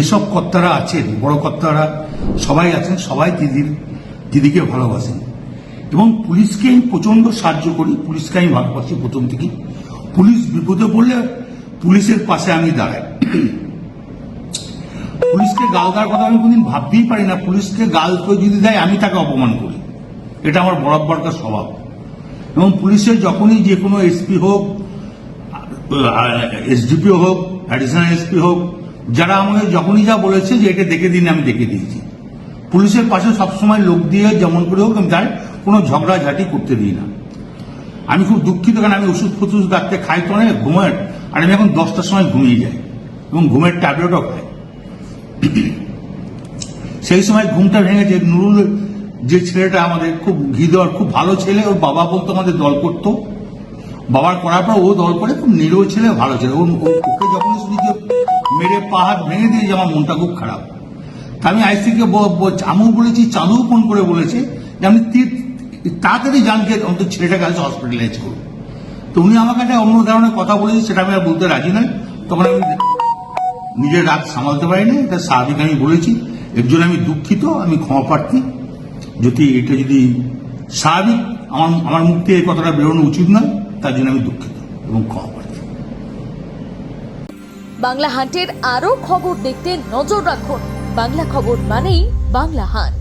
যেসব কর্তারা আছেন, বড় কর্তারা সবাই আছেন, সবাই দিদিকে ভালোবাসেন এবং পুলিশকে আমি প্রচন্ড সাহায্য করি। পুলিশকে আমি ভালোবাসি প্রথম থেকে। পুলিশ বিপদে পড়লে পুলিশের পাশে আমি দাঁড়াই। পুলিশকে গাল দেওয়ার কথা আমি কোনদিন ভাবতেই পারি না। পুলিশকে গাল কেউ যদি দেয় আমি তাকে অপমান করি, এটা আমার বরাবরকার স্বভাব। এবং পুলিশের যখনই যে কোনো এসপি হোক, এসডিপিও হোক, অ্যাডিশনাল এসপি হোক, যারা আমাকে যখনই যা বলেছে যে এটা দেখে দিন, আমি দেখে দিয়েছি। পুলিশের পাশে সবসময় লোক দিয়ে যেমন করে হোক আমি তার কোনো ঝগড়াঝাটি করতে দিই না। আমি খুব দুঃখিত, কারণ আমি ওষুধ ফষুধ রাখতে খাই তো অনেক ঘুমের, আর আমি এখন 10টার সময় ঘুমিয়ে যাই এবং ঘুমের ট্যাবলেটও খাই। সেই সময় ঘুমটা ভেঙেছে। নুরুল যে ছেলেটা আমাদের খুব ঘি দেওয়ার খুব ভালো ছেলে, ওর বাবা বলতো আমাদের দল করতো, বাবার করার পর ও দল করে, খুব নিরীহ ছেলে, ভালো ছেলে। ওকে যখন শুনি যে মেরে পা হাত ভেঙে দিয়েছে, আমার মনটা খুব খারাপ। তা আমি আইসিকে আমিও বলেছি, চাঁদও ফোন করে বলেছে যে আমি তাড়াতাড়ি জানকে অন্তত ছেলেটাকে আজ হসপিটালাইজ করবো। তো উনি আমাকে একটা অন্য ধরনের কথা বলেছে, সেটা আমি আর বলতে রাজি নয়। তখন আমি নিজের রাগ সামালতে পারিনি, এটা স্বাভাবিক আমি বলেছি। এর জন্য আমি দুঃখিত, আমি ক্ষমা প্রার্থী। যদি স্বাভাবিক আমার মুখ থেকে এই কথাটা বেরোনো উচিত নয়, তার জন্য আমি দুঃখিত এবং ক্ষমা প্রার্থী। বাংলা হান্টের আরও খবর দেখতে নজর রাখুন। বাংলা খবর মানেই বাংলা হান্ট।